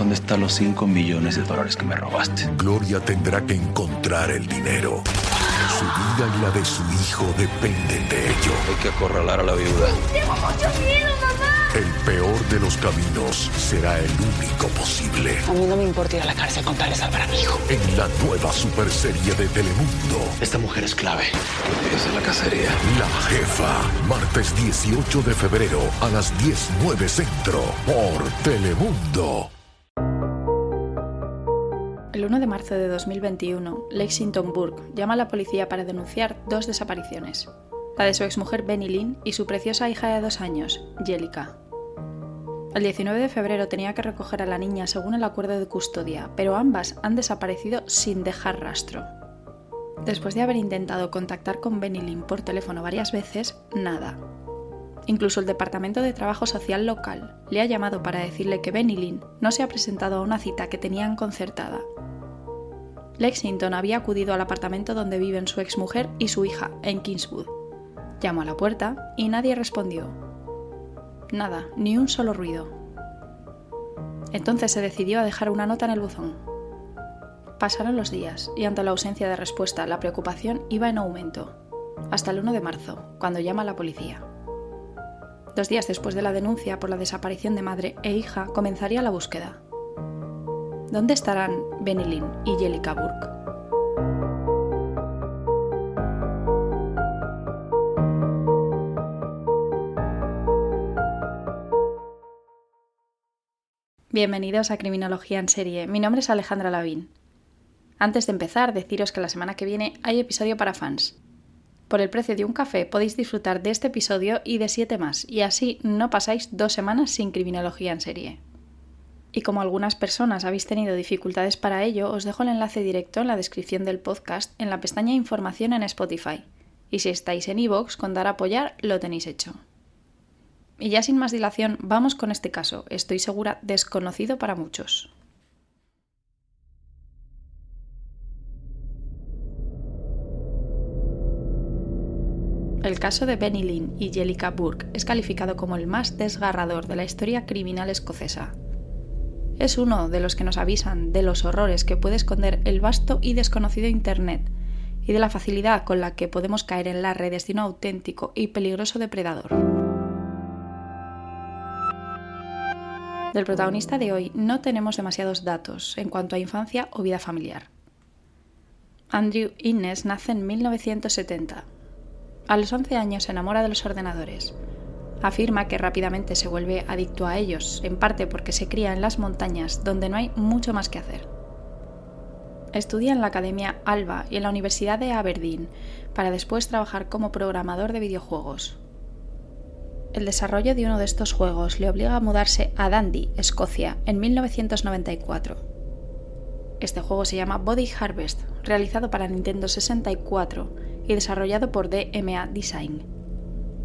¿Dónde están los $5 millones que me robaste? Gloria tendrá que encontrar el dinero. Su vida y la de su hijo dependen de ello. Hay que acorralar a la viuda. ¡Tengo mucho miedo, mamá! El peor de los caminos será el único posible. A mí no me importa ir a la cárcel con tal de salvar a mi hijo. En la nueva superserie de Telemundo, Esta mujer es clave. Esa es la cacería. La Jefa. Martes 18 de febrero a las 10:09 Centro por Telemundo. El 1 de marzo de 2021, Lexington Burke llama a la policía para denunciar 2 desapariciones. La de su exmujer Benny Lynn y su preciosa hija de 2 años, Jellica. El 19 de febrero tenía que recoger a la niña según el acuerdo de custodia, pero ambas han desaparecido sin dejar rastro. Después de haber intentado contactar con Benny Lynn por teléfono varias veces, nada. Incluso el Departamento de Trabajo Social local le ha llamado para decirle que Benny Lynn no se ha presentado a una cita que tenían concertada. Lexington había acudido al apartamento donde viven su exmujer y su hija, en Kingswood. Llamó a la puerta y nadie respondió. Nada, ni un solo ruido. Entonces se decidió a dejar una nota en el buzón. Pasaron los días y ante la ausencia de respuesta la preocupación iba en aumento, hasta el 1 de marzo, cuando llama a la policía. 2 días después de la denuncia por la desaparición de madre e hija comenzaría la búsqueda. ¿Dónde estarán Benny Lynn y Jellica Burke? Bienvenidos a Criminología en Serie. Mi nombre es Alejandra Lavín. Antes de empezar, deciros que la semana que viene hay episodio para fans. Por el precio de un café podéis disfrutar de este episodio y de 7 más, y así no pasáis 2 semanas sin Criminología en Serie. Y como algunas personas habéis tenido dificultades para ello, os dejo el enlace directo en la descripción del podcast en la pestaña Información en Spotify. Y si estáis en iVoox, con dar a apoyar lo tenéis hecho. Y ya sin más dilación, vamos con este caso, estoy segura desconocido para muchos. El caso de Benny Lynn y Jellica Burke es calificado como el más desgarrador de la historia criminal escocesa. Es uno de los que nos avisan de los horrores que puede esconder el vasto y desconocido Internet y de la facilidad con la que podemos caer en las redes de un auténtico y peligroso depredador. Del protagonista de hoy no tenemos demasiados datos en cuanto a infancia o vida familiar. Andrew Innes nace en 1970. A los 11 años se enamora de los ordenadores. Afirma que rápidamente se vuelve adicto a ellos, en parte porque se cría en las montañas donde no hay mucho más que hacer. Estudia en la Academia Alba y en la Universidad de Aberdeen, para después trabajar como programador de videojuegos. El desarrollo de uno de estos juegos le obliga a mudarse a Dundee, Escocia, en 1994. Este juego se llama Body Harvest, realizado para Nintendo 64 y desarrollado por DMA Design.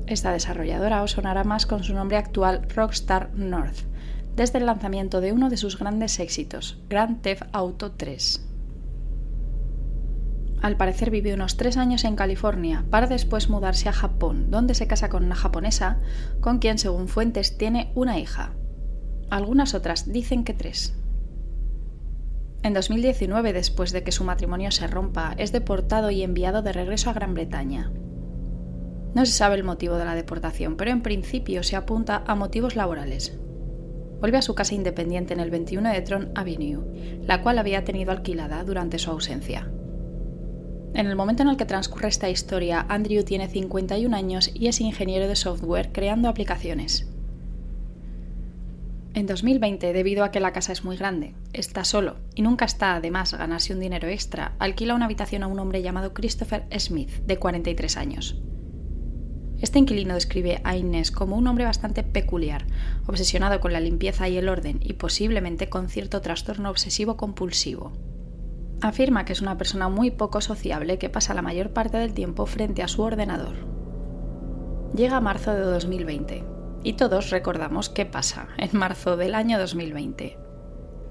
Esta desarrolladora os sonará más con su nombre actual Rockstar North, desde el lanzamiento de uno de sus grandes éxitos, Grand Theft Auto 3. Al parecer vivió unos 3 años en California para después mudarse a Japón, donde se casa con una japonesa, con quien según fuentes tiene una hija. Algunas otras dicen que 3. En 2019, después de que su matrimonio se rompa, es deportado y enviado de regreso a Gran Bretaña. No se sabe el motivo de la deportación, pero en principio se apunta a motivos laborales. Vuelve a su casa independiente en el 21 de Tron Avenue, la cual había tenido alquilada durante su ausencia. En el momento en el que transcurre esta historia, Andrew tiene 51 años y es ingeniero de software creando aplicaciones. En 2020, debido a que la casa es muy grande, está solo y nunca está además a ganarse un dinero extra, alquila una habitación a un hombre llamado Christopher Smith, de 43 años. Este inquilino describe a Innes como un hombre bastante peculiar, obsesionado con la limpieza y el orden y posiblemente con cierto trastorno obsesivo-compulsivo. Afirma que es una persona muy poco sociable que pasa la mayor parte del tiempo frente a su ordenador. Llega marzo de 2020 y todos recordamos qué pasa en marzo del año 2020.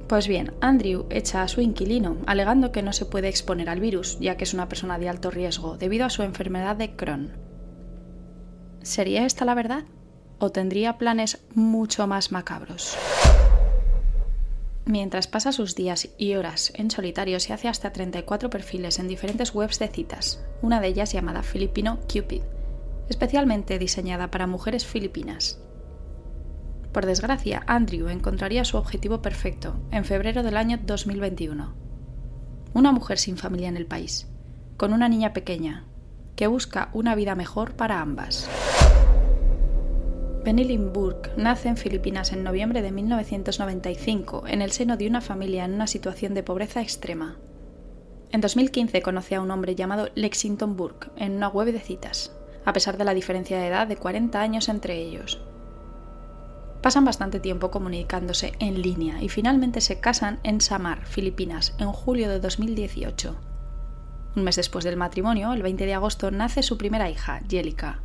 Pues bien, Andrew echa a su inquilino alegando que no se puede exponer al virus ya que es una persona de alto riesgo debido a su enfermedad de Crohn. ¿Sería esta la verdad? ¿O tendría planes mucho más macabros? Mientras pasa sus días y horas en solitario, se hace hasta 34 perfiles en diferentes webs de citas, una de ellas llamada Filipino Cupid, especialmente diseñada para mujeres filipinas. Por desgracia, Andrew encontraría su objetivo perfecto en febrero del año 2021. Una mujer sin familia en el país, con una niña pequeña, que busca una vida mejor para ambas. Benilyn Burke nace en Filipinas en noviembre de 1995 en el seno de una familia en una situación de pobreza extrema. En 2015 conoce a un hombre llamado Lexington Burke en una web de citas, a pesar de la diferencia de edad de 40 años entre ellos. Pasan bastante tiempo comunicándose en línea y finalmente se casan en Samar, Filipinas, en julio de 2018. Un mes después del matrimonio, el 20 de agosto, nace su primera hija, Jellica.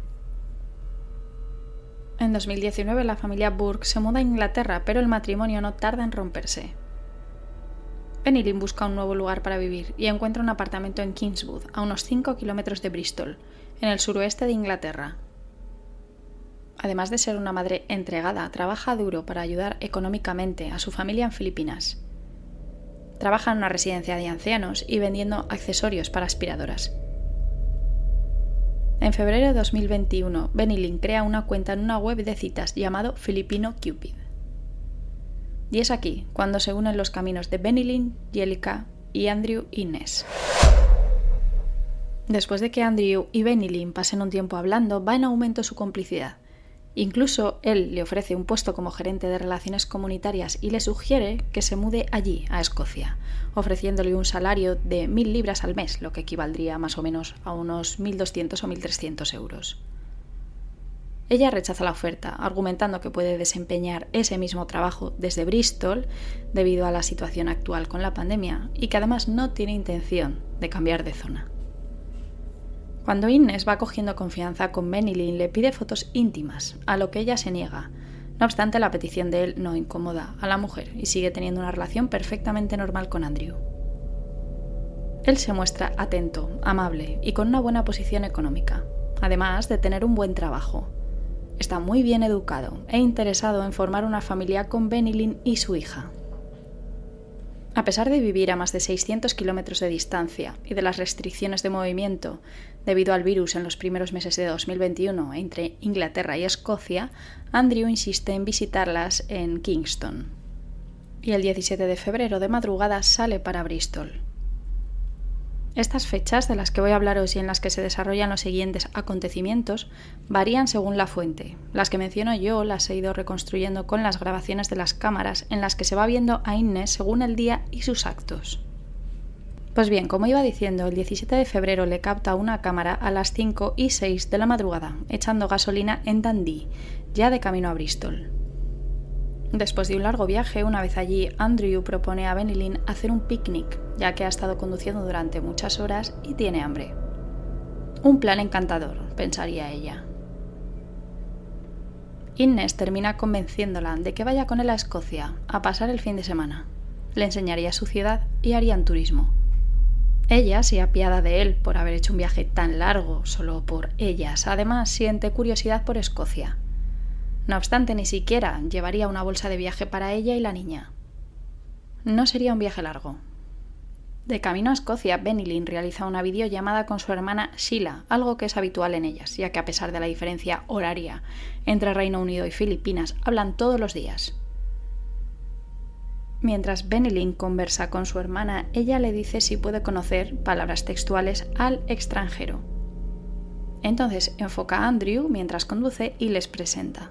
En 2019 la familia Burke se muda a Inglaterra, pero el matrimonio no tarda en romperse. Benilyn busca un nuevo lugar para vivir y encuentra un apartamento en Kingswood, a unos 5 kilómetros de Bristol, en el suroeste de Inglaterra. Además de ser una madre entregada, trabaja duro para ayudar económicamente a su familia en Filipinas. Trabaja en una residencia de ancianos y vendiendo accesorios para aspiradoras. En febrero de 2021, Benilyn crea una cuenta en una web de citas llamado Filipino Cupid. Y es aquí cuando se unen los caminos de Benilyn, Jellica y Andrew Innes. Después de que Andrew y Benilyn pasen un tiempo hablando, va en aumento su complicidad. Incluso él le ofrece un puesto como gerente de relaciones comunitarias y le sugiere que se mude allí, a Escocia, ofreciéndole un salario de 1.000 libras al mes, lo que equivaldría más o menos a unos 1.200 o 1.300 euros. Ella rechaza la oferta, argumentando que puede desempeñar ese mismo trabajo desde Bristol debido a la situación actual con la pandemia y que además no tiene intención de cambiar de zona. Cuando Innes va cogiendo confianza con Benilyn, le pide fotos íntimas, a lo que ella se niega. No obstante, la petición de él no incomoda a la mujer y sigue teniendo una relación perfectamente normal con Andrew. Él se muestra atento, amable y con una buena posición económica, además de tener un buen trabajo. Está muy bien educado e interesado en formar una familia con Benilyn y su hija. A pesar de vivir a más de 600 kilómetros de distancia y de las restricciones de movimiento debido al virus en los primeros meses de 2021 entre Inglaterra y Escocia, Andrew insiste en visitarlas en Kingston. Y el 17 de febrero de madrugada sale para Bristol. Estas fechas, de las que voy a hablaros y en las que se desarrollan los siguientes acontecimientos, varían según la fuente. Las que menciono yo las he ido reconstruyendo con las grabaciones de las cámaras en las que se va viendo a Innes según el día y sus actos. Pues bien, como iba diciendo, el 17 de febrero le capta una cámara a las 5:06 de la madrugada, echando gasolina en Dundee, ya de camino a Bristol. Después de un largo viaje, una vez allí, Andrew propone a Benilyn hacer un picnic, ya que ha estado conduciendo durante muchas horas y tiene hambre. Un plan encantador, pensaría ella. Innes termina convenciéndola de que vaya con él a Escocia a pasar el fin de semana. Le enseñaría su ciudad y harían turismo. Ella se apiada de él por haber hecho un viaje tan largo solo por ellas. Además, siente curiosidad por Escocia. No obstante, ni siquiera llevaría una bolsa de viaje para ella y la niña. No sería un viaje largo. De camino a Escocia, Benilyn realiza una videollamada con su hermana Sheila, algo que es habitual en ellas, ya que a pesar de la diferencia horaria entre Reino Unido y Filipinas, hablan todos los días. Mientras Benilyn conversa con su hermana, ella le dice si puede conocer, palabras textuales, al extranjero. Entonces enfoca a Andrew mientras conduce y les presenta.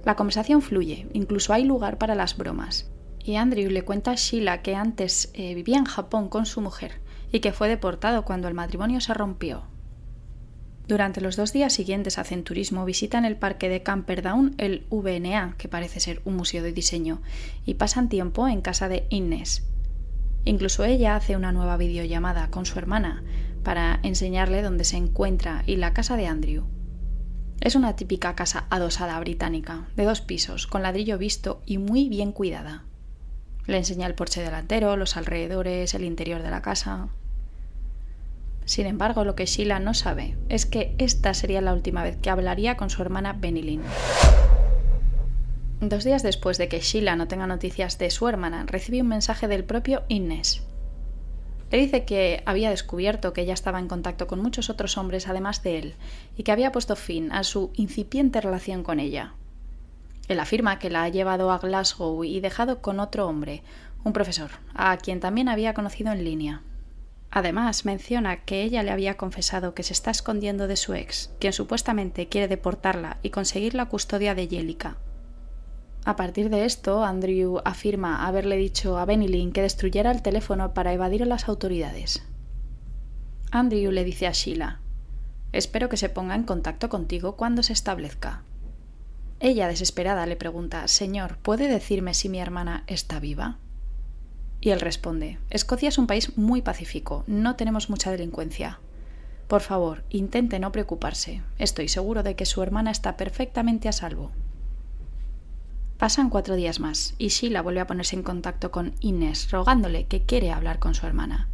La conversación fluye, incluso hay lugar para las bromas. Y Andrew le cuenta a Sheila que antes vivía en Japón con su mujer y que fue deportado cuando el matrimonio se rompió. Durante los 2 días siguientes hacen turismo, visitan el parque de Camperdown, el VNA, que parece ser un museo de diseño, y pasan tiempo en casa de Innes. Incluso ella hace una nueva videollamada con su hermana para enseñarle dónde se encuentra y la casa de Andrew. Es una típica casa adosada británica, de 2 pisos, con ladrillo visto y muy bien cuidada. Le enseña el porche delantero, los alrededores, el interior de la casa. Sin embargo, lo que Sheila no sabe es que esta sería la última vez que hablaría con su hermana Benilyn. 2 días después de que Sheila no tenga noticias de su hermana, recibe un mensaje del propio Innes. Le dice que había descubierto que ella estaba en contacto con muchos otros hombres además de él y que había puesto fin a su incipiente relación con ella. Él afirma que la ha llevado a Glasgow y dejado con otro hombre, un profesor, a quien también había conocido en línea. Además, menciona que ella le había confesado que se está escondiendo de su ex, quien supuestamente quiere deportarla y conseguir la custodia de Jellica. A partir de esto, Andrew afirma haberle dicho a Benny Lynn que destruyera el teléfono para evadir a las autoridades. Andrew le dice a Sheila: «Espero que se ponga en contacto contigo cuando se establezca». Ella, desesperada, le pregunta: «Señor, ¿puede decirme si mi hermana está viva?». Y él responde: «Escocia es un país muy pacífico, no tenemos mucha delincuencia. Por favor, intente no preocuparse. Estoy seguro de que su hermana está perfectamente a salvo». Pasan 4 días más y Sheila vuelve a ponerse en contacto con Innes, rogándole que quiere hablar con su hermana.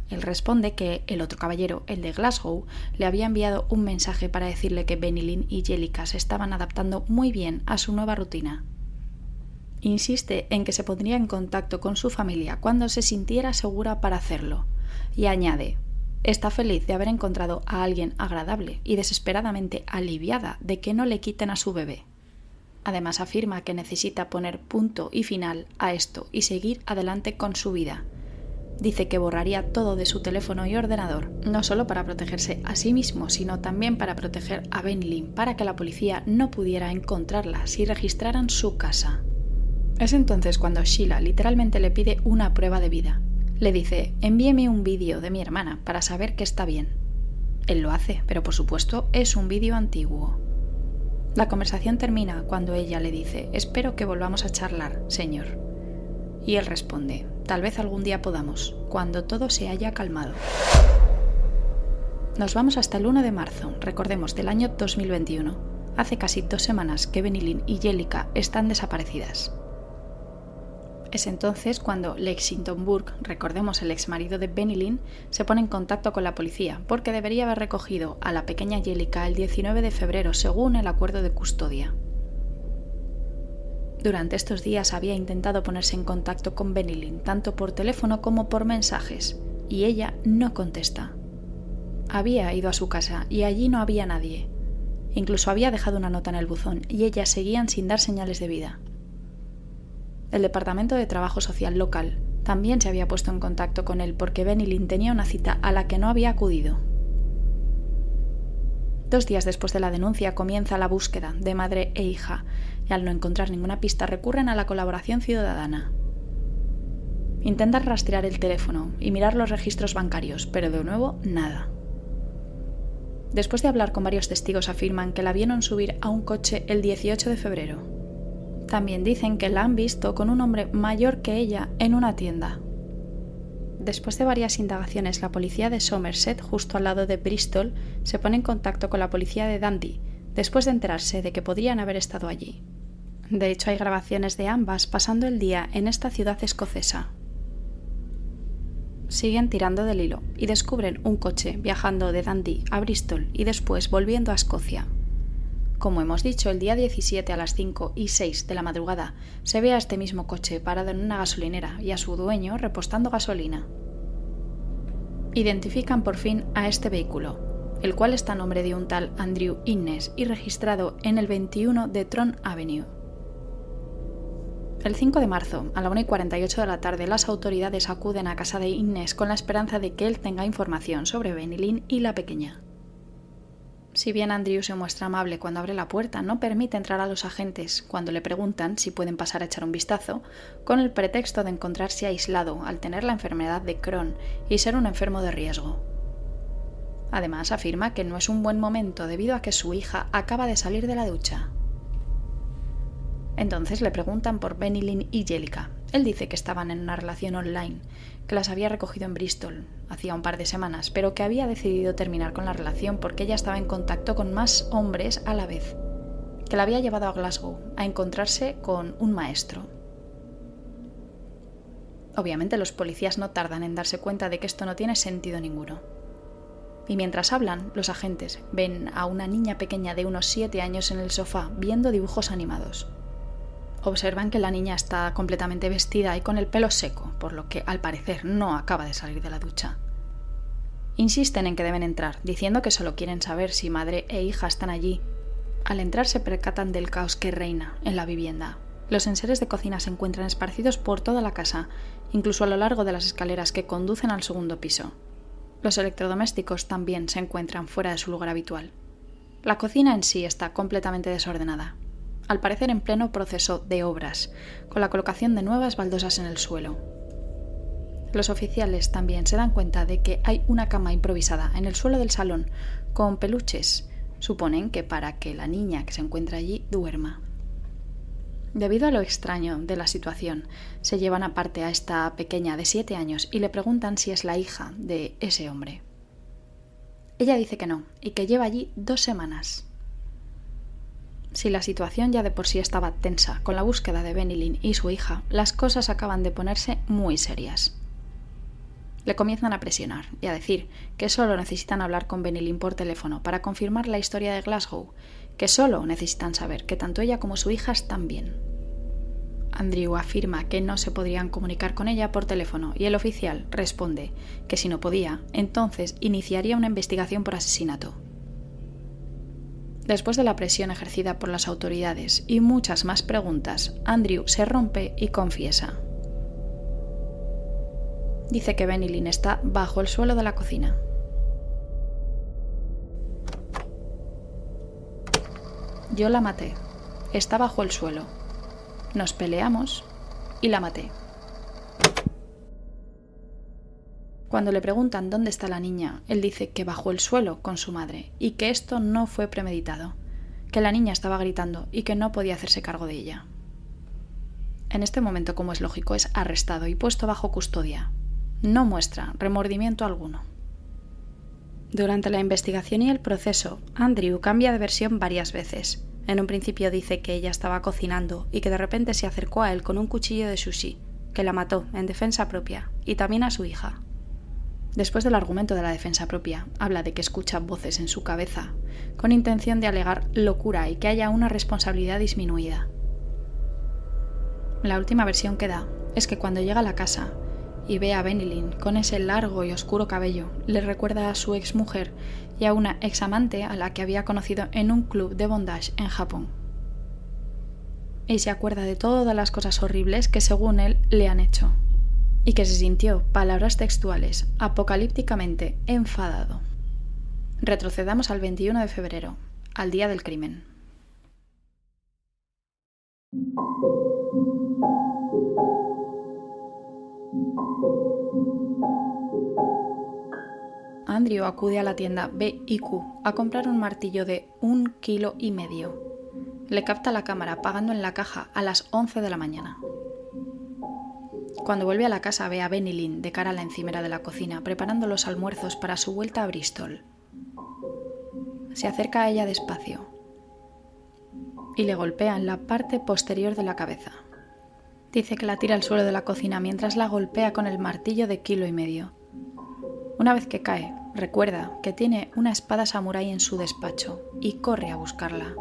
Él responde que el otro caballero, el de Glasgow, le había enviado un mensaje para decirle que Benny Lynn y Jellica se estaban adaptando muy bien a su nueva rutina. Insiste en que se pondría en contacto con su familia cuando se sintiera segura para hacerlo, y añade: «Está feliz de haber encontrado a alguien agradable y desesperadamente aliviada de que no le quiten a su bebé». Además afirma que necesita poner punto y final a esto y seguir adelante con su vida. Dice que borraría todo de su teléfono y ordenador, no solo para protegerse a sí mismo, sino también para proteger a Benny Lynn, para que la policía no pudiera encontrarla si registraran su casa. Es entonces cuando Sheila literalmente le pide una prueba de vida. Le dice: «Envíeme un vídeo de mi hermana para saber que está bien». Él lo hace, pero por supuesto es un vídeo antiguo. La conversación termina cuando ella le dice: «Espero que volvamos a charlar, señor». Y él responde: «Tal vez algún día podamos, cuando todo se haya calmado». Nos vamos hasta el 1 de marzo, recordemos, del año 2021. Hace casi 2 semanas que Benny Lynn y Jellica están desaparecidas. Es entonces cuando Lexington Burke, recordemos el exmarido de Benny Lynn, se pone en contacto con la policía porque debería haber recogido a la pequeña Jellica el 19 de febrero según el acuerdo de custodia. Durante estos días había intentado ponerse en contacto con Benny Lynn tanto por teléfono como por mensajes y ella no contesta. Había ido a su casa y allí no había nadie. Incluso había dejado una nota en el buzón y ellas seguían sin dar señales de vida. El Departamento de Trabajo Social local también se había puesto en contacto con él porque Benny Lynn tenía una cita a la que no había acudido. 2 días después de la denuncia comienza la búsqueda de madre e hija y al no encontrar ninguna pista recurren a la colaboración ciudadana. Intentan rastrear el teléfono y mirar los registros bancarios, pero de nuevo nada. Después de hablar con varios testigos afirman que la vieron subir a un coche el 18 de febrero. También dicen que la han visto con un hombre mayor que ella en una tienda. Después de varias indagaciones, la policía de Somerset, justo al lado de Bristol, se pone en contacto con la policía de Dundee, después de enterarse de que podrían haber estado allí. De hecho, hay grabaciones de ambas pasando el día en esta ciudad escocesa. Siguen tirando del hilo y descubren un coche viajando de Dundee a Bristol y después volviendo a Escocia. Como hemos dicho, el día 17 a las 5:06 de la madrugada se ve a este mismo coche parado en una gasolinera y a su dueño repostando gasolina. Identifican por fin a este vehículo, el cual está a nombre de un tal Andrew Innes y registrado en el 21 de Tron Avenue. El 5 de marzo, a la 1:48 de la tarde, las autoridades acuden a casa de Innes con la esperanza de que él tenga información sobre Benny Lynn y la pequeña. Si bien Andrew se muestra amable cuando abre la puerta, no permite entrar a los agentes cuando le preguntan si pueden pasar a echar un vistazo, con el pretexto de encontrarse aislado al tener la enfermedad de Crohn y ser un enfermo de riesgo. Además, afirma que no es un buen momento debido a que su hija acaba de salir de la ducha. Entonces le preguntan por Benny Lynn y Jellica. Él dice que estaban en una relación online, que las había recogido en Bristol hacía un par de semanas, pero que había decidido terminar con la relación porque ella estaba en contacto con más hombres a la vez, que la había llevado a Glasgow a encontrarse con un maestro. Obviamente los policías no tardan en darse cuenta de que esto no tiene sentido ninguno. Y mientras hablan, los agentes ven a una niña pequeña de unos 7 años en el sofá viendo dibujos animados. Observan que la niña está completamente vestida y con el pelo seco, por lo que al parecer no acaba de salir de la ducha. Insisten en que deben entrar, diciendo que solo quieren saber si madre e hija están allí. Al entrar se percatan del caos que reina en la vivienda. Los enseres de cocina se encuentran esparcidos por toda la casa, incluso a lo largo de las escaleras que conducen al segundo piso. Los electrodomésticos también se encuentran fuera de su lugar habitual. La cocina en sí está completamente desordenada, al parecer en pleno proceso de obras, con la colocación de nuevas baldosas en el suelo. Los oficiales también se dan cuenta de que hay una cama improvisada en el suelo del salón con peluches. Suponen que para que la niña que se encuentra allí duerma. Debido a lo extraño de la situación, se llevan aparte a esta pequeña de 7 años y le preguntan si es la hija de ese hombre. Ella dice que no y que lleva allí 2 semanas. Si la situación ya de por sí estaba tensa con la búsqueda de Benny Lynn y su hija, las cosas acaban de ponerse muy serias. Le comienzan a presionar y a decir que solo necesitan hablar con Benny Lynn por teléfono para confirmar la historia de Glasgow, que solo necesitan saber que tanto ella como su hija están bien. Andrew afirma que no se podrían comunicar con ella por teléfono y el oficial responde que si no podía, entonces iniciaría una investigación por asesinato. Después de la presión ejercida por las autoridades y muchas más preguntas, Andrew se rompe y confiesa. Dice que Benny Lynn está bajo el suelo de la cocina. Yo la maté. Está bajo el suelo. Nos peleamos y la maté. Cuando le preguntan dónde está la niña, él dice que bajo el suelo con su madre y que esto no fue premeditado, que la niña estaba gritando y que no podía hacerse cargo de ella. En este momento, como es lógico, es arrestado y puesto bajo custodia. No muestra remordimiento alguno. Durante la investigación y el proceso, Andrew cambia de versión varias veces. En un principio dice que ella estaba cocinando y que de repente se acercó a él con un cuchillo de sushi, que la mató en defensa propia, y también a su hija. Después del argumento de la defensa propia, habla de que escucha voces en su cabeza, con intención de alegar locura y que haya una responsabilidad disminuida. La última versión que da es que cuando llega a la casa y ve a Benny Lynn con ese largo y oscuro cabello, le recuerda a su exmujer y a una examante a la que había conocido en un club de bondage en Japón. Y se acuerda de todas las cosas horribles que según él le han hecho, y que se sintió, palabras textuales, apocalípticamente enfadado. Retrocedamos al 21 de febrero, al día del crimen. Andrew acude a la tienda B&Q a comprar un martillo de 1,5 kilos. Le capta la cámara pagando en la caja a las 11 de la mañana. Cuando vuelve a la casa ve a Benny Lynn de cara a la encimera de la cocina preparando los almuerzos para su vuelta a Bristol. Se acerca a ella despacio y le golpea en la parte posterior de la cabeza. Dice que la tira al suelo de la cocina mientras la golpea con el martillo de 1,5 kilos. Una vez que cae, recuerda que tiene una espada samurái en su despacho y corre a buscarla.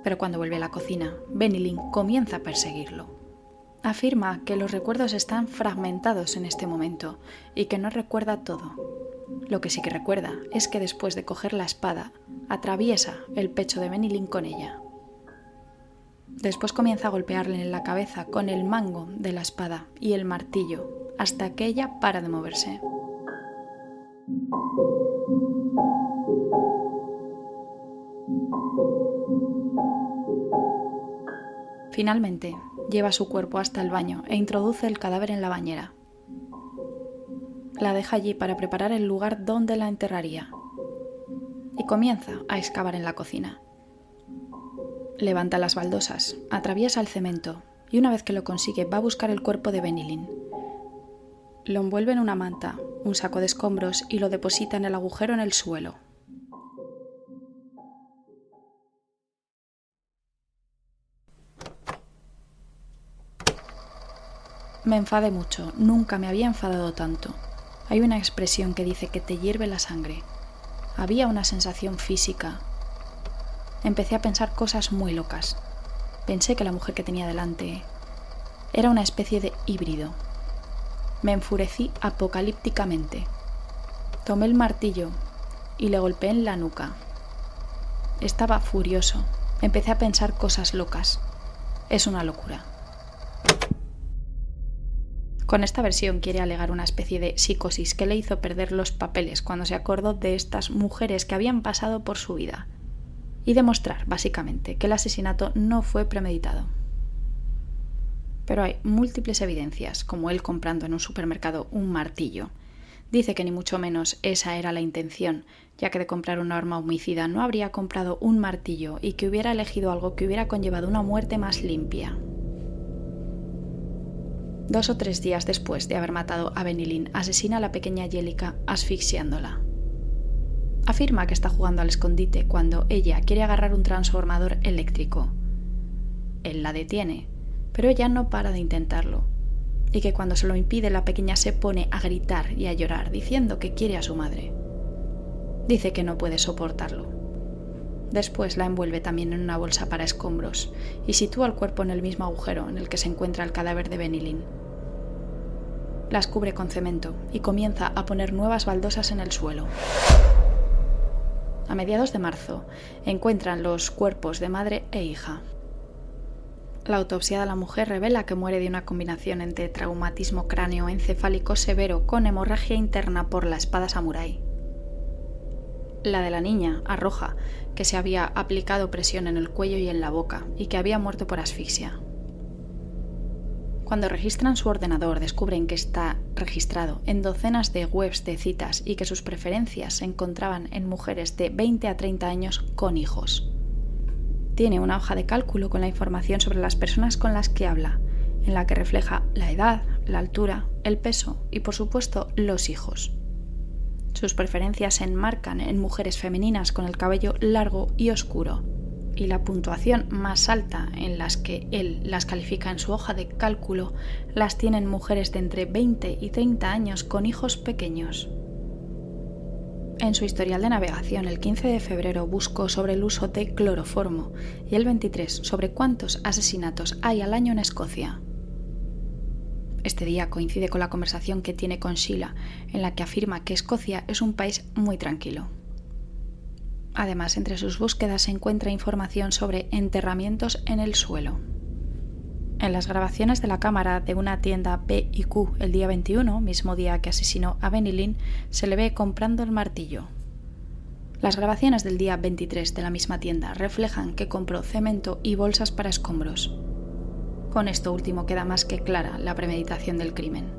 Pero cuando vuelve a la cocina, Benny Lynn comienza a perseguirlo. Afirma que los recuerdos están fragmentados en este momento y que no recuerda todo. Lo que sí que recuerda es que después de coger la espada, atraviesa el pecho de Benny Lynn con ella. Después comienza a golpearle en la cabeza con el mango de la espada y el martillo hasta que ella para de moverse. Finalmente, lleva su cuerpo hasta el baño e introduce el cadáver en la bañera. La deja allí para preparar el lugar donde la enterraría y comienza a excavar en la cocina. Levanta las baldosas, atraviesa el cemento y una vez que lo consigue va a buscar el cuerpo de Benny Lynn. Lo envuelve en una manta, un saco de escombros y lo deposita en el agujero en el suelo. Me enfadé mucho, nunca me había enfadado tanto. Hay una expresión que dice que te hierve la sangre. Había una sensación física empecé a pensar cosas muy locas. Pensé que la mujer que tenía delante era una especie de híbrido. Me enfurecí apocalípticamente. Tomé el martillo y le golpeé en la nuca. Estaba furioso. Empecé a pensar cosas locas. Es una locura. Con esta versión quiere alegar una especie de psicosis que le hizo perder los papeles cuando se acordó de estas mujeres que habían pasado por su vida y demostrar, básicamente, que el asesinato no fue premeditado. Pero hay múltiples evidencias, como él comprando en un supermercado un martillo. Dice que ni mucho menos esa era la intención, ya que de comprar un arma homicida no habría comprado un martillo y que hubiera elegido algo que hubiera conllevado una muerte más limpia. 2 o 3 días después de haber matado a Benny Lynn, asesina a la pequeña Jellica asfixiándola. Afirma que está jugando al escondite cuando ella quiere agarrar un transformador eléctrico. Él la detiene, pero ella no para de intentarlo, y que cuando se lo impide la pequeña se pone a gritar y a llorar diciendo que quiere a su madre. Dice que no puede soportarlo. Después la envuelve también en una bolsa para escombros y sitúa el cuerpo en el mismo agujero en el que se encuentra el cadáver de Benny Lynn. Las cubre con cemento y comienza a poner nuevas baldosas en el suelo. A mediados de marzo encuentran los cuerpos de madre e hija. La autopsia de la mujer revela que muere de una combinación entre traumatismo cráneoencefálico severo con hemorragia interna por la espada samurái. La de la niña arroja que se había aplicado presión en el cuello y en la boca y que había muerto por asfixia. Cuando registran su ordenador descubren que está registrado en docenas de webs de citas y que sus preferencias se encontraban en mujeres de 20 a 30 años con hijos. Tiene una hoja de cálculo con la información sobre las personas con las que habla, en la que refleja la edad, la altura, el peso y, por supuesto, los hijos. Sus preferencias se enmarcan en mujeres femeninas con el cabello largo y oscuro, y la puntuación más alta en las que él las califica en su hoja de cálculo las tienen mujeres de entre 20 y 30 años con hijos pequeños. En su historial de navegación, el 15 de febrero buscó sobre el uso de cloroformo y el 23 sobre cuántos asesinatos hay al año en Escocia. Este día coincide con la conversación que tiene con Sheila, en la que afirma que Escocia es un país muy tranquilo. Además, entre sus búsquedas se encuentra información sobre enterramientos en el suelo. En las grabaciones de la cámara de una tienda P&Q el día 21, mismo día que asesinó a Benny Lynn, se le ve comprando el martillo. Las grabaciones del día 23 de la misma tienda reflejan que compró cemento y bolsas para escombros. Con esto último queda más que clara la premeditación del crimen.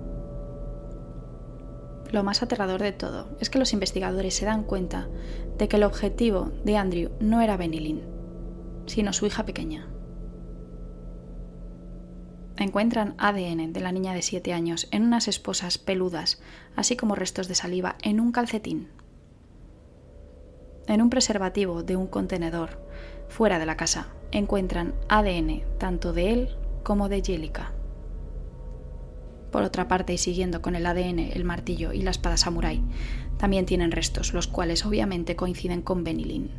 Lo más aterrador de todo es que los investigadores se dan cuenta de que el objetivo de Andrew no era Benny Lynn, sino su hija pequeña. Encuentran ADN de la niña de 7 años en unas esposas peludas, así como restos de saliva en un calcetín. En un preservativo de un contenedor, fuera de la casa, encuentran ADN tanto de él como de Jellica. Por otra parte, y siguiendo con el ADN, el martillo y la espada samurái, también tienen restos, los cuales obviamente coinciden con Benny Lynn.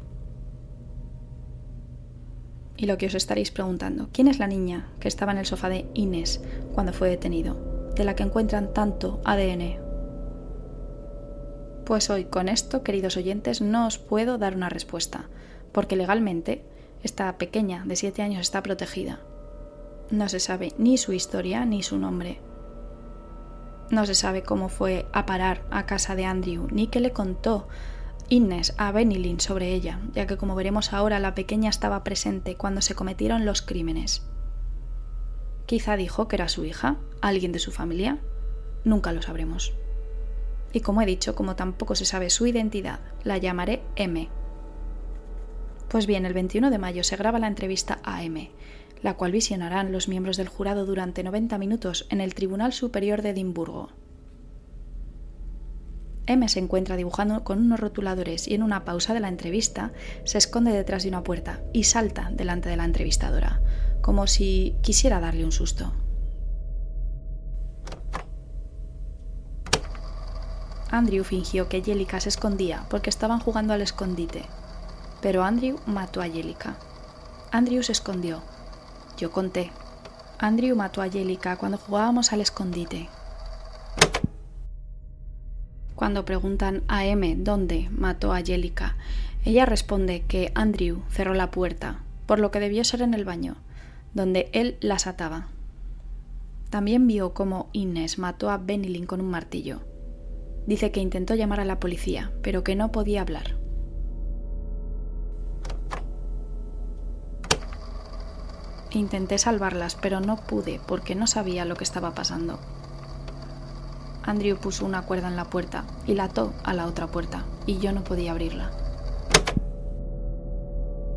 Y lo que os estaréis preguntando, ¿quién es la niña que estaba en el sofá de Innes cuando fue detenido, de la que encuentran tanto ADN? Pues hoy, con esto, queridos oyentes, no os puedo dar una respuesta, porque legalmente esta pequeña de 7 años está protegida. No se sabe ni su historia ni su nombre. No se sabe cómo fue a parar a casa de Andrew, ni qué le contó Innes a Benny Lynn sobre ella, ya que como veremos ahora la pequeña estaba presente cuando se cometieron los crímenes. Quizá dijo que era su hija, alguien de su familia, nunca lo sabremos. Y como he dicho, como tampoco se sabe su identidad, la llamaré M. Pues bien, el 21 de mayo se graba la entrevista a M, la cual visionarán los miembros del jurado durante 90 minutos en el Tribunal Superior de Edimburgo. M se encuentra dibujando con unos rotuladores y en una pausa de la entrevista se esconde detrás de una puerta y salta delante de la entrevistadora, como si quisiera darle un susto. Andrew fingió que Jellica se escondía porque estaban jugando al escondite, Pero Andrew mató a Jellica. Andrew se escondió. Yo conté. Andrew mató a Jellica cuando jugábamos al escondite. Cuando preguntan a M dónde mató a Jellica, ella responde que Andrew cerró la puerta, por lo que debió ser en el baño, donde él las ataba. También vio cómo Innes mató a Benny Lynn con un martillo. Dice que intentó llamar a la policía, pero que no podía hablar. Intenté salvarlas, pero no pude porque no sabía lo que estaba pasando. Andrew puso una cuerda en la puerta y la ató a la otra puerta, y yo no podía abrirla.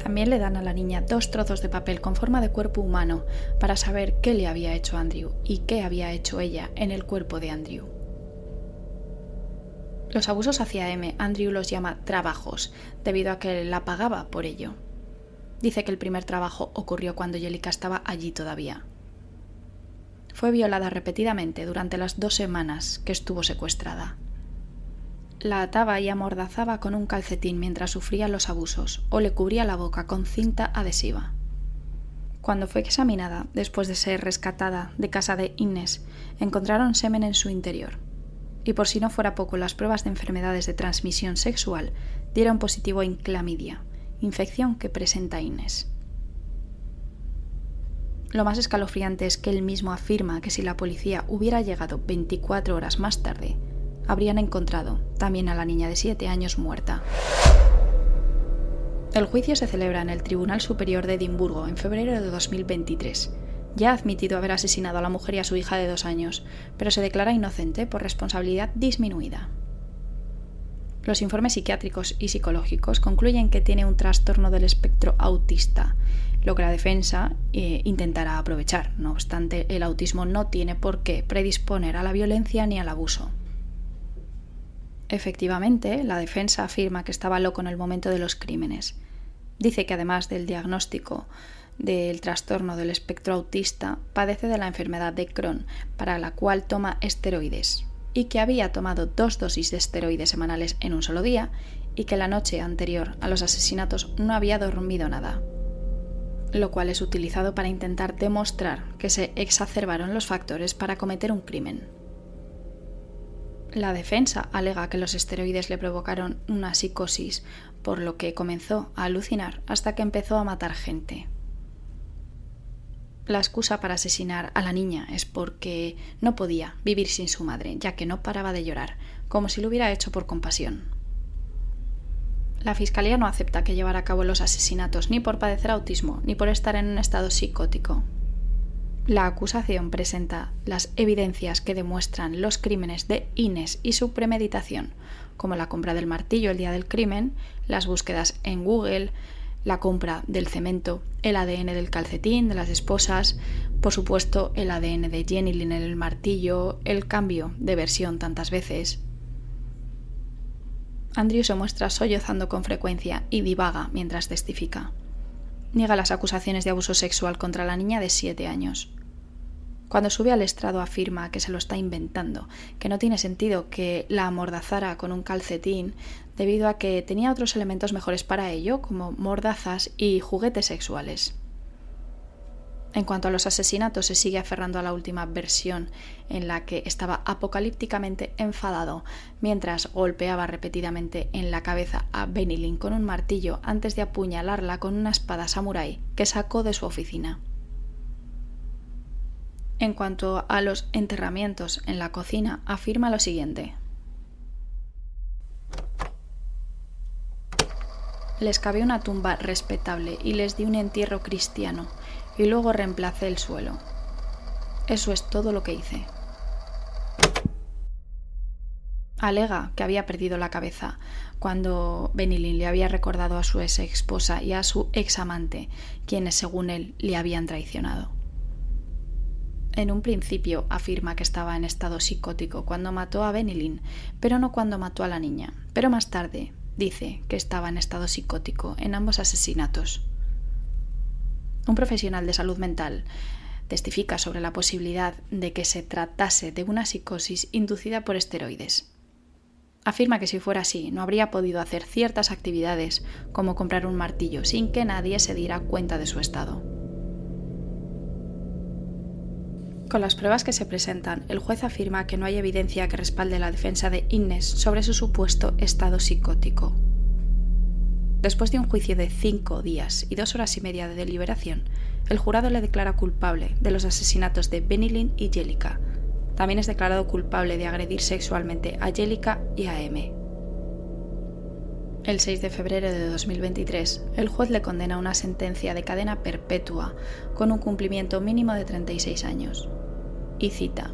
También le dan a la niña 2 trozos de papel con forma de cuerpo humano para saber qué le había hecho Andrew y qué había hecho ella en el cuerpo de Andrew. Los abusos hacia M, Andrew los llama trabajos, debido a que la pagaba por ello. Dice que el primer trabajo ocurrió cuando Jellica estaba allí todavía. Fue violada repetidamente durante las 2 semanas que estuvo secuestrada. La ataba y amordazaba con un calcetín mientras sufría los abusos o le cubría la boca con cinta adhesiva. Cuando fue examinada, después de ser rescatada de casa de Innes, encontraron semen en su interior. Y por si no fuera poco, las pruebas de enfermedades de transmisión sexual dieron positivo en clamidia, infección que presenta Innes. Lo más escalofriante es que él mismo afirma que si la policía hubiera llegado 24 horas más tarde, habrían encontrado también a la niña de 7 años muerta. El juicio se celebra en el Tribunal Superior de Edimburgo en febrero de 2023. Ya ha admitido haber asesinado a la mujer y a su hija de 2 años, pero se declara inocente por responsabilidad disminuida. Los informes psiquiátricos y psicológicos concluyen que tiene un trastorno del espectro autista, lo que la defensa intentará aprovechar. No obstante, el autismo no tiene por qué predisponer a la violencia ni al abuso. Efectivamente, la defensa afirma que estaba loco en el momento de los crímenes. Dice que además del diagnóstico del trastorno del espectro autista, padece de la enfermedad de Crohn, para la cual toma esteroides, y que había tomado 2 dosis de esteroides semanales en un solo día, y que la noche anterior a los asesinatos no había dormido nada, lo cual es utilizado para intentar demostrar que se exacerbaron los factores para cometer un crimen. La defensa alega que los esteroides le provocaron una psicosis, por lo que comenzó a alucinar hasta que empezó a matar gente. La excusa para asesinar a la niña es porque no podía vivir sin su madre, ya que no paraba de llorar, como si lo hubiera hecho por compasión. La fiscalía no acepta que llevara a cabo los asesinatos ni por padecer autismo, ni por estar en un estado psicótico. La acusación presenta las evidencias que demuestran los crímenes de Innes y su premeditación, como la compra del martillo el día del crimen, las búsquedas en Google, la compra del cemento, el ADN del calcetín de las esposas, por supuesto el ADN de Jenny Lynn en el martillo, el cambio de versión tantas veces. Andrew se muestra sollozando con frecuencia y divaga mientras testifica. Niega las acusaciones de abuso sexual contra la niña de 7 años. Cuando sube al estrado afirma que se lo está inventando, que no tiene sentido que la amordazara con un calcetín debido a que tenía otros elementos mejores para ello, como mordazas y juguetes sexuales. En cuanto a los asesinatos, se sigue aferrando a la última versión, en la que estaba apocalípticamente enfadado mientras golpeaba repetidamente en la cabeza a Benny Lynn con un martillo antes de apuñalarla con una espada samurái que sacó de su oficina. En cuanto a los enterramientos en la cocina, afirma lo siguiente. Les cavé una tumba respetable y les di un entierro cristiano, y luego reemplacé el suelo. Eso es todo lo que hice. Alega que había perdido la cabeza cuando Benny Lynn le había recordado a su ex esposa y a su ex amante, quienes según él le habían traicionado. En un principio afirma que estaba en estado psicótico cuando mató a Benny Lynn, pero no cuando mató a la niña. Pero más tarde dice que estaba en estado psicótico en ambos asesinatos. Un profesional de salud mental testifica sobre la posibilidad de que se tratase de una psicosis inducida por esteroides. Afirma que si fuera así, no habría podido hacer ciertas actividades, como comprar un martillo, sin que nadie se diera cuenta de su estado. Con las pruebas que se presentan, el juez afirma que no hay evidencia que respalde la defensa de Innes sobre su supuesto estado psicótico. Después de un juicio de 5 días y 2 horas y media de deliberación, el jurado le declara culpable de los asesinatos de Benny Lynn y Jellica. También es declarado culpable de agredir sexualmente a Jellica y a M. El 6 de febrero de 2023, el juez le condena a una sentencia de cadena perpetua con un cumplimiento mínimo de 36 años. Y cita: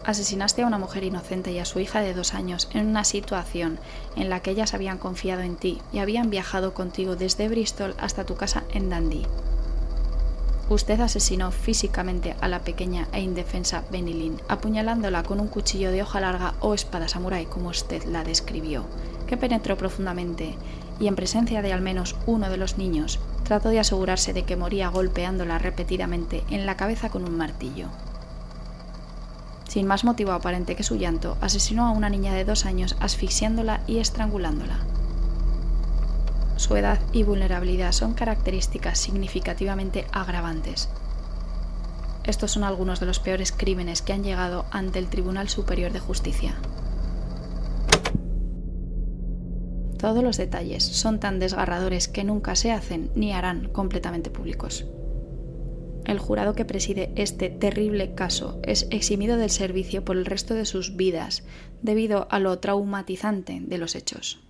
asesinaste a una mujer inocente y a su hija de 2 años en una situación en la que ellas habían confiado en ti y habían viajado contigo desde Bristol hasta tu casa en Dundee. Usted asesinó físicamente a la pequeña e indefensa Benny Lynn, apuñalándola con un cuchillo de hoja larga o espada samurái, como usted la describió, que penetró profundamente y, en presencia de al menos uno de los niños, trató de asegurarse de que moría golpeándola repetidamente en la cabeza con un martillo. Sin más motivo aparente que su llanto, asesinó a una niña de 2 años asfixiándola y estrangulándola. Su edad y vulnerabilidad son características significativamente agravantes. Estos son algunos de los peores crímenes que han llegado ante el Tribunal Superior de Justicia. Todos los detalles son tan desgarradores que nunca se hacen ni harán completamente públicos. El jurado que preside este terrible caso es eximido del servicio por el resto de sus vidas debido a lo traumatizante de los hechos.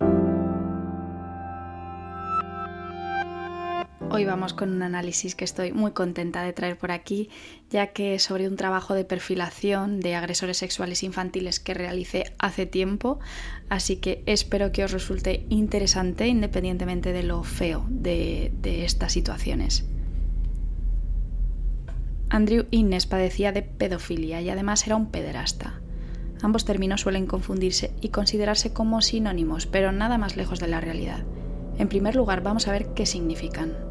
Hoy vamos con un análisis que estoy muy contenta de traer por aquí, ya que es sobre un trabajo de perfilación de agresores sexuales infantiles que realicé hace tiempo, así que espero que os resulte interesante independientemente de lo feo de estas situaciones. Andrew Innes padecía de pedofilia y además era un pederasta. Ambos términos suelen confundirse y considerarse como sinónimos, pero nada más lejos de la realidad. En primer lugar, vamos a ver qué significan.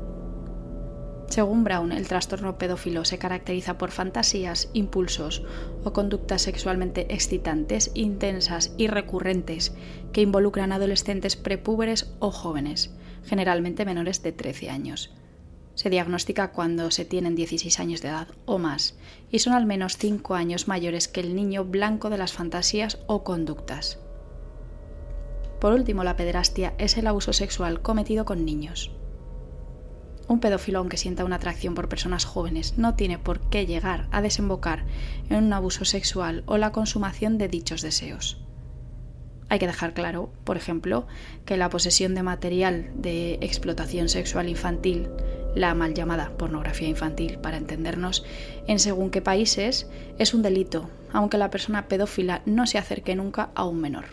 Según Brown, el trastorno pedófilo se caracteriza por fantasías, impulsos o conductas sexualmente excitantes, intensas y recurrentes que involucran a adolescentes prepúberes o jóvenes, generalmente menores de 13 años. Se diagnostica cuando se tienen 16 años de edad o más y son al menos 5 años mayores que el niño blanco de las fantasías o conductas. Por último, la pederastia es el abuso sexual cometido con niños. Un pedófilo, aunque sienta una atracción por personas jóvenes, no tiene por qué llegar a desembocar en un abuso sexual o la consumación de dichos deseos. Hay que dejar claro, por ejemplo, que la posesión de material de explotación sexual infantil, la mal llamada pornografía infantil, para entendernos, en según qué países, es un delito, aunque la persona pedófila no se acerque nunca a un menor.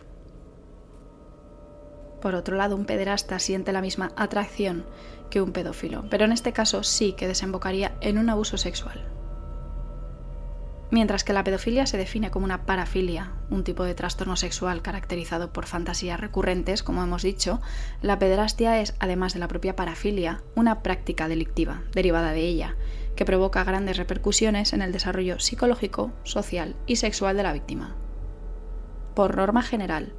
Por otro lado, un pederasta siente la misma atracción que un pedófilo, pero en este caso sí que desembocaría en un abuso sexual. Mientras que la pedofilia se define como una parafilia, un tipo de trastorno sexual caracterizado por fantasías recurrentes, como hemos dicho, la pederastia es, además de la propia parafilia, una práctica delictiva, derivada de ella, que provoca grandes repercusiones en el desarrollo psicológico, social y sexual de la víctima. Por norma general,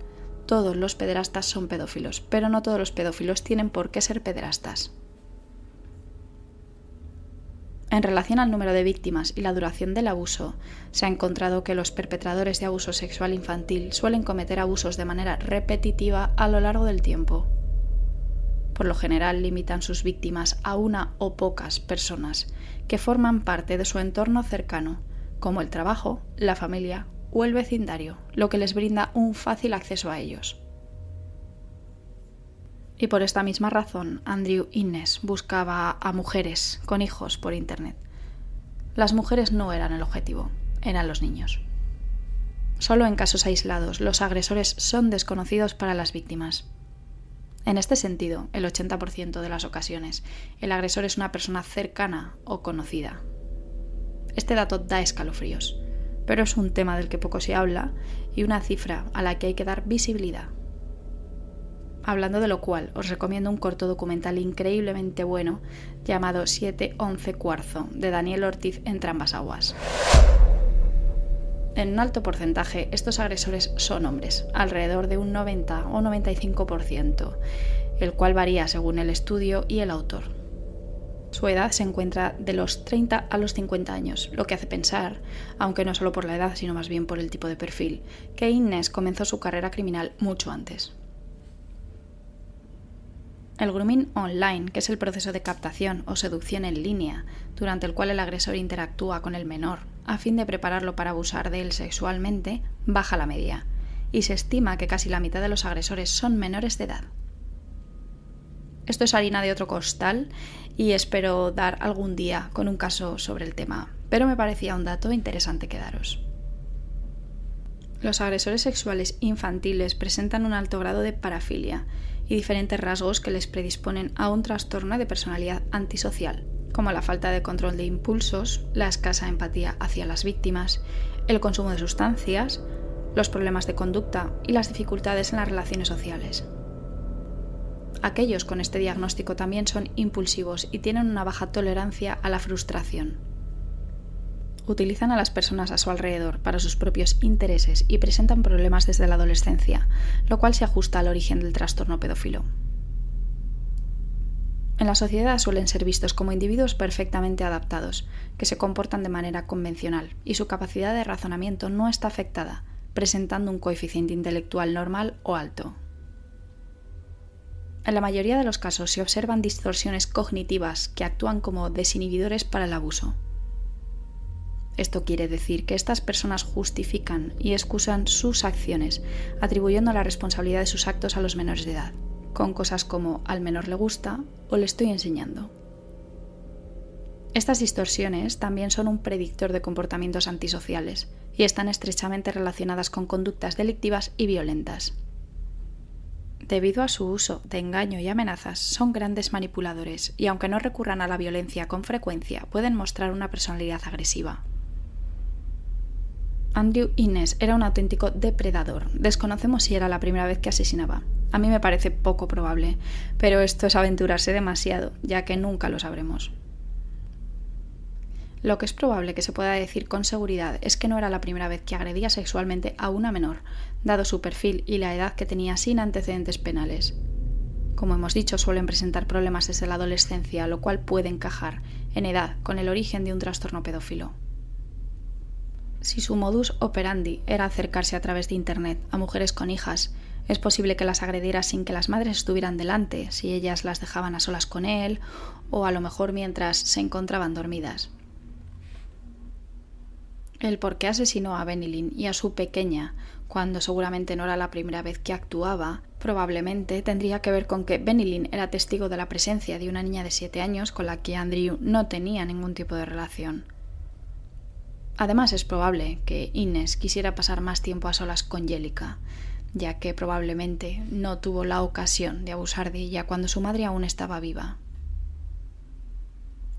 todos los pederastas son pedófilos, pero no todos los pedófilos tienen por qué ser pederastas. En relación al número de víctimas y la duración del abuso, se ha encontrado que los perpetradores de abuso sexual infantil suelen cometer abusos de manera repetitiva a lo largo del tiempo. Por lo general, limitan sus víctimas a una o pocas personas que forman parte de su entorno cercano, como el trabajo, la familia o el vecindario, lo que les brinda un fácil acceso a ellos. Y por esta misma razón, Andrew Innes buscaba a mujeres con hijos por internet. Las mujeres no eran el objetivo, eran los niños. Solo en casos aislados, los agresores son desconocidos para las víctimas. En este sentido, el 80% de las ocasiones, el agresor es una persona cercana o conocida. Este dato da escalofríos, pero es un tema del que poco se habla y una cifra a la que hay que dar visibilidad. Hablando de lo cual, os recomiendo un corto documental increíblemente bueno llamado 7-11 Cuarzo, de Daniel Ortiz entre ambas aguas. En un alto porcentaje, estos agresores son hombres, alrededor de un 90 o 95%, el cual varía según el estudio y el autor. Su edad se encuentra de los 30 a los 50 años, lo que hace pensar, aunque no solo por la edad, sino más bien por el tipo de perfil, que Innes comenzó su carrera criminal mucho antes. El grooming online, que es el proceso de captación o seducción en línea, durante el cual el agresor interactúa con el menor a fin de prepararlo para abusar de él sexualmente, baja la media, y se estima que casi la mitad de los agresores son menores de edad. Esto es harina de otro costal y espero dar algún día con un caso sobre el tema, pero me parecía un dato interesante que daros. Los agresores sexuales infantiles presentan un alto grado de parafilia y diferentes rasgos que les predisponen a un trastorno de personalidad antisocial, como la falta de control de impulsos, la escasa empatía hacia las víctimas, el consumo de sustancias, los problemas de conducta y las dificultades en las relaciones sociales. Aquellos con este diagnóstico también son impulsivos y tienen una baja tolerancia a la frustración. Utilizan a las personas a su alrededor para sus propios intereses y presentan problemas desde la adolescencia, lo cual se ajusta al origen del trastorno pedófilo. En la sociedad suelen ser vistos como individuos perfectamente adaptados, que se comportan de manera convencional y su capacidad de razonamiento no está afectada, presentando un coeficiente intelectual normal o alto. En la mayoría de los casos se observan distorsiones cognitivas que actúan como desinhibidores para el abuso. Esto quiere decir que estas personas justifican y excusan sus acciones, atribuyendo la responsabilidad de sus actos a los menores de edad, con cosas como al menor le gusta o le estoy enseñando. Estas distorsiones también son un predictor de comportamientos antisociales y están estrechamente relacionadas con conductas delictivas y violentas. Debido a su uso de engaño y amenazas, son grandes manipuladores y aunque no recurran a la violencia con frecuencia, pueden mostrar una personalidad agresiva. Andrew Innes era un auténtico depredador. Desconocemos si era la primera vez que asesinaba. A mí me parece poco probable, pero esto es aventurarse demasiado, ya que nunca lo sabremos. Lo que es probable que se pueda decir con seguridad es que no era la primera vez que agredía sexualmente a una menor, dado su perfil y la edad que tenía sin antecedentes penales. Como hemos dicho, suelen presentar problemas desde la adolescencia, lo cual puede encajar en edad con el origen de un trastorno pedófilo. Si su modus operandi era acercarse a través de Internet a mujeres con hijas, es posible que las agrediera sin que las madres estuvieran delante, si ellas las dejaban a solas con él, o a lo mejor mientras se encontraban dormidas. El por qué asesinó a Benny Lynn y a su pequeña, cuando seguramente no era la primera vez que actuaba, probablemente tendría que ver con que Benny Lynn era testigo de la presencia de una niña de 7 años con la que Andrew no tenía ningún tipo de relación. Además, es probable que Innes quisiera pasar más tiempo a solas con Jellica, ya que probablemente no tuvo la ocasión de abusar de ella cuando su madre aún estaba viva.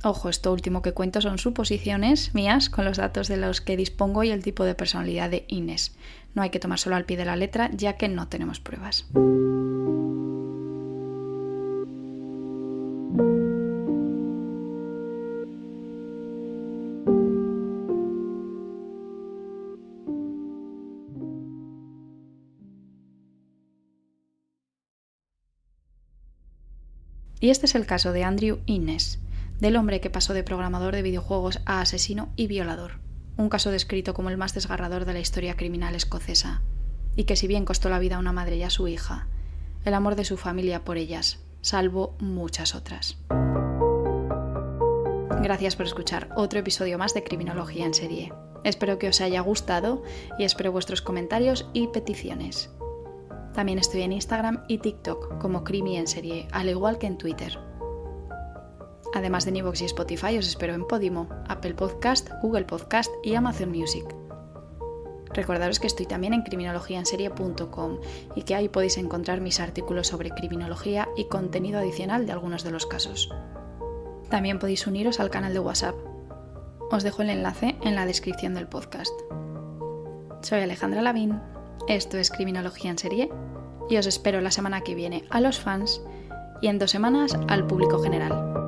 Ojo, esto último que cuento son suposiciones mías con los datos de los que dispongo y el tipo de personalidad de Innes. No hay que tomárselo al pie de la letra, ya que no tenemos pruebas. Y este es el caso de Andrew Innes, del hombre que pasó de programador de videojuegos a asesino y violador, un caso descrito como el más desgarrador de la historia criminal escocesa, y que si bien costó la vida a una madre y a su hija, el amor de su familia por ellas salvó muchas otras. Gracias por escuchar otro episodio más de Criminología en Serie. Espero que os haya gustado y espero vuestros comentarios y peticiones. También estoy en Instagram y TikTok como Crimi en Serie, al igual que en Twitter. Además de Nivox y Spotify, os espero en Podimo, Apple Podcast, Google Podcast y Amazon Music. Recordaros que estoy también en criminologiaenserie.com y que ahí podéis encontrar mis artículos sobre criminología y contenido adicional de algunos de los casos. También podéis uniros al canal de WhatsApp. Os dejo el enlace en la descripción del podcast. Soy Alejandra Lavín, esto es Criminología en Serie y os espero la semana que viene a los fans y en 2 semanas al público general.